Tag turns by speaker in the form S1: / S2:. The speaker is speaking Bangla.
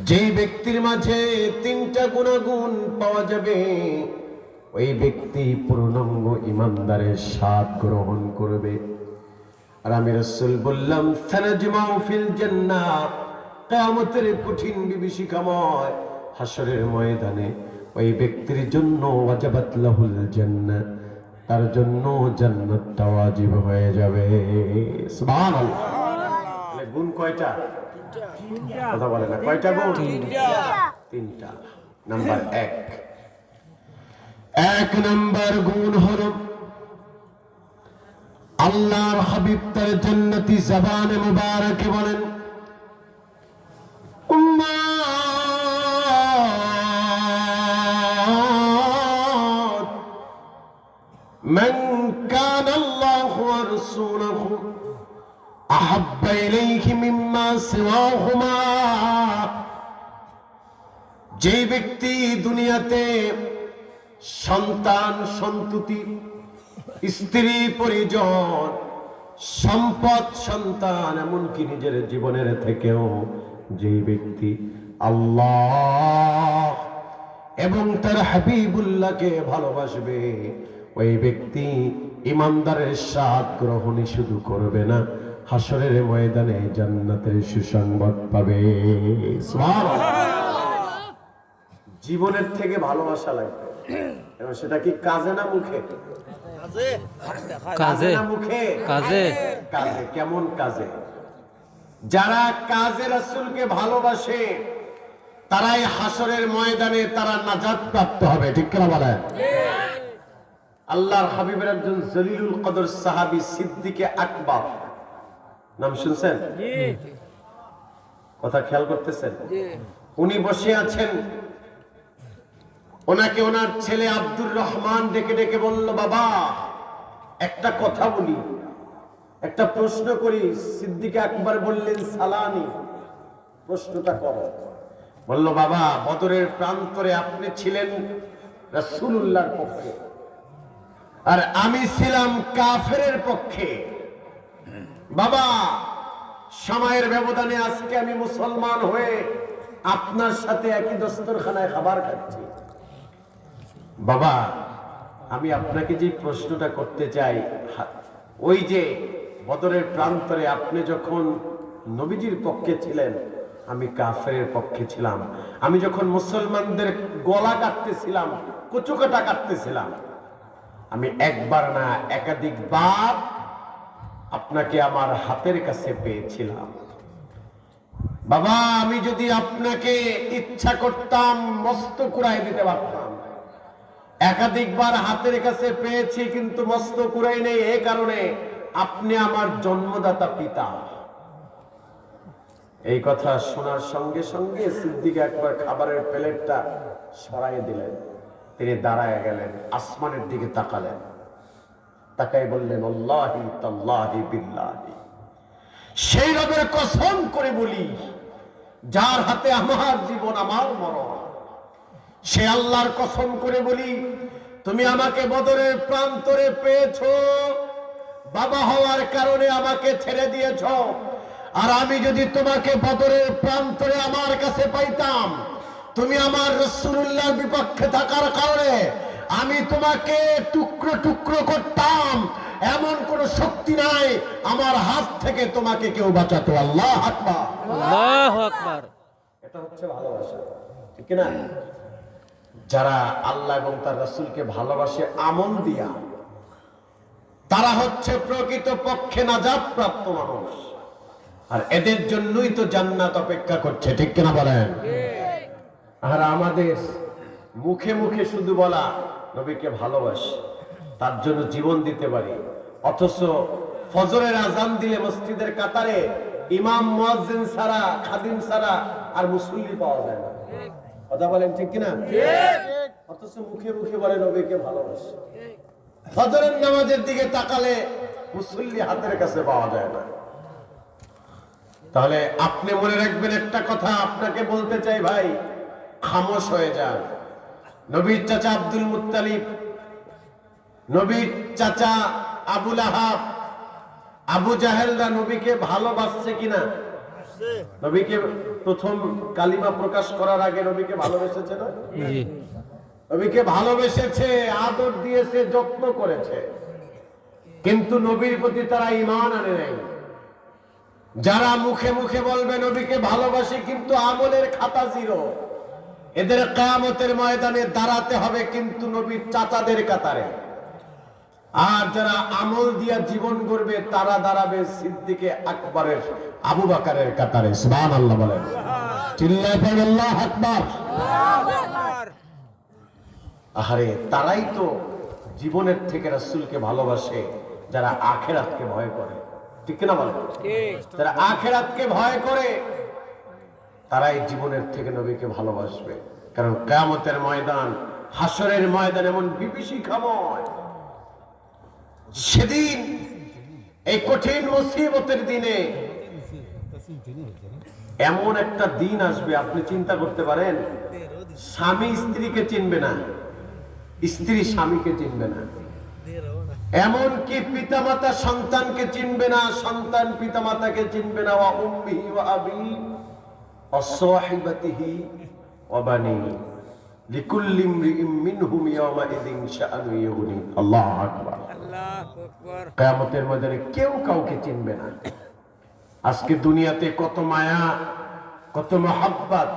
S1: যেই ব্যক্তির মাঝে তিনটা গুণাগুণ পাওয়া যাবে ওই ব্যক্তি পূর্ণাঙ্গ ইমানদারের স্বাদ গ্রহণ করবে। আর আমি রাসূল বললাম সানাজমাউ ফিল জান্নাহ, কিয়ামতের কঠিন বিভীষিকাময় হাসরের ময়দানে ওই ব্যক্তির জন্য ওয়াজাবাত লাহুল জান্নাহ, তার জন্য জান্নাতটা ওয়াজিব হয়ে যাবে। সুবহানাল্লাহ। তাহলে গুণ কয়টা? কথা বলে না, কয়টা গুণ? তিনটা। নাম্বার এক নাম্বার গুণ হলো আল্লাহর হাবিব তার জান্নাতি জবানে মুবারকে বলেন, উম্মাত মান কানা আল্লাহু ওয়া রাসূলুহু আহাব্বা ইলাইহি মিম্মা সিওয়াহুমা। যে ব্যক্তি দুনিয়াতে সন্তান সন্ততি, স্ত্রী পরিজন, সম্পদ, সন্তান, এমনকি নিজের জীবনের থেকেও যে ব্যক্তি আল্লাহ এবং তার হাবিবুল্লাহকে ভালোবাসবে ওই ব্যক্তি ইমানদারের স্বাদ গ্রহণই শুধু করবে না, হাসরের ময়দানে জান্নাতের সুসংবাদ পাবে। সুবহানাল্লাহ। জীবনের থেকে ভালোবাসা লাগবে, এবং সেটা কি কাজে না মুখে? কাজে না মুখে? কাজে। কেমন কাজে? যারা কাজে রাসূলকে ভালোবাসে তারাই হাসরের ময়দানে তারা নাজাত প্রাপ্ত হবে। ঠিক কিনা বলেন? আল্লাহর হাবিবের একজন জলিলুল কদর সাহাবী সিদ্দিকে আকবর, নাম শুনছেন? কথা খেয়াল করতেছেন? উনি বসে আছেন, ওনাকে ওনার ছেলে আব্দুর রহমান ডেকে ডেকে বলল, বাবা একটা কথা বলি, একটা প্রশ্ন করি। সিদ্দিকে আকবর বললেন, সালানি, প্রশ্নটা করো। বলল, বাবা বদরের প্রান্তরে আপনি ছিলেন রাসূলুল্লাহর পক্ষে আর আমি ছিলাম কাফেরের পক্ষে। বাবা সময়ের ব্যবধানে আজকে আমি মুসলমান হয়ে আপনার সাথে একই দস্তরখানায় খাবার খাচ্ছি। বাবা আমি আপনাকে যে প্রশ্নটা করতে চাই, ওই যে বদরের প্রান্তরে আপনি যখন নবীজির পক্ষে ছিলেন আমি কাফেরের পক্ষে ছিলাম, আমি যখন মুসলমানদের গলা কাটতেছিলাম, কচুকাটা কাটতেছিলাম, আমি একবার না একাধিকবার আপনাকে আমার হাতের কাছে পেয়েছিলাম। বাবা আমি যদি আপনাকে ইচ্ছা করতাম মস্ত কুড়াই দিতে পারতাম। একাধিকবার হাতের কাছে পেয়েছি কিন্তু মস্ত কুড়াই নেই, এই কারণে আপনি আমার জন্মদাতা পিতা। এই কথা শোনার সঙ্গে সঙ্গে সিদ্দিক একবার খাবারের প্লেটটা সরাই দিলেন, তিনি দাঁড়ায় গেলেন, আসমানের দিকে তাকালেন, তাকাই বললেন, আল্লাহি তাল্লাহি বিল্লাহি, সেই রবের কসম করে বলি যার হাতে আমার জীবন আমার মরণ, সে আল্লাহর কসম করে বলি তুমি আমাকে বদরের প্রান্তরে পেয়েছো, বাবা হওয়ার কারণে আমাকে ছেড়ে দিয়েছো, আর আমি যদি তোমাকে বদরের প্রান্তরে আমার কাছে পাইতাম, তুমি আমার রাসূলুল্লাহর বিপক্ষে থাকার কারণে আমি তোমাকে টুকরো টুকরো করতাম, এমন কোন শক্তি নাই আমার হাত থেকে তোমাকে কেউ বাঁচাতো। আল্লাহু আকবার, আল্লাহু আকবার। এটা হচ্ছে ভালোবাসা, ঠিক না? যারা আল্লাহ এবং তার রাসূলকে ভালোবাসে আমল দিয়া, তারা হচ্ছে প্রকৃত পক্ষে নাজাত প্রাপ্ত মানুষ, আর এদের জন্যই তো জান্নাত অপেক্ষা করছে। ঠিক কিনা বলেন? আর আমাদের মুখে মুখে শুধু বলা নবীকে ভালোবাসি, তার জন্য জীবন দিতে পারি, অথচ ফজরের আজান দিলে মসজিদের কাতারে ইমাম মুয়াজ্জিন ছাড়া, খাদিম ছাড়া আর মুসল্লি পাওয়া যায় না। কথা বলেন ঠিক কিনা? অথচ মুখে মুখে বলে নবীকে ভালোবাসি, ফজরের নামাজের দিকে তাকালে মুসল্লি হাতের কাছে পাওয়া যায় না। তাহলে আপনি মনে রাখবেন একটা কথা আপনাকে বলতে চাই, ভাই খামোশ হয়ে যান। নবীর চাচা আব্দুল মুত্তালিব, নবীর চাচা আবু লাহাব, আবু জাহেলরা নবীকে ভালোবাসছে কিনা? নবীকে প্রথম কালিমা প্রকাশ করার আগে নবীকে ভালোবেসেছে না? নবীকে ভালোবেসেছে, আদর দিয়েছে, যত্ন করেছে, কিন্তু নবীর প্রতি তারা ঈমান আনে নাই। যারা মুখে মুখে বলবে নবীকে ভালোবাসে কিন্তু আমলের খাতা জিরো, এদের কিয়ামতের ময়দানে দাঁড়াতে হবে কিন্তু নবীর চাচাদের কাতারে। আর যারা আমল দিয়া জীবন গড়বে তারা দাঁড়াবে সিদ্দিকে আকবরের, আবু বকরের কাতারে। সুবহানাল্লাহ বলেন, চিল্লায় পড়েন আল্লাহু আকবার। আহারে, তারাই তো জীবনের থেকে রাসূলকে ভালোবাসে যারা আখিরাতকে ভয় করে, ঠিক না বলেন? যারা আখিরাতকে ভয় করে তারাই জীবনের থেকে নবীকে ভালোবাসবে। কারণ কিয়ামতের ময়দান, হাসরের ময়দান এমন বিভীষিকাময়, সেদিন এই কঠিন মুসিবতের দিনে এমন একটা দিন আসবে আপনি চিন্তা করতে পারেন, স্বামী স্ত্রীকে চিনবে না, স্ত্রী স্বামীকে চিনবে না, এমনকি পিতামাতা সন্তানকে চিনবে না, সন্তান পিতামাতাকে চিনবে না। ওয়া উম্মিহি ওয়া আবিহি ওয়া সাহিবাতিহি ওয়া বানিহি লিকুল্লি ইমরিইম মিনহুম ইয়াওমাইযিন শাআনু ইউগনি। আল্লাহু আকবার, আল্লাহু আকবার। কিয়ামতের ময়দানে কেউ কাউকে চিনবে না। আজকে দুনিয়াতে কত মায়া, কত মহব্বত,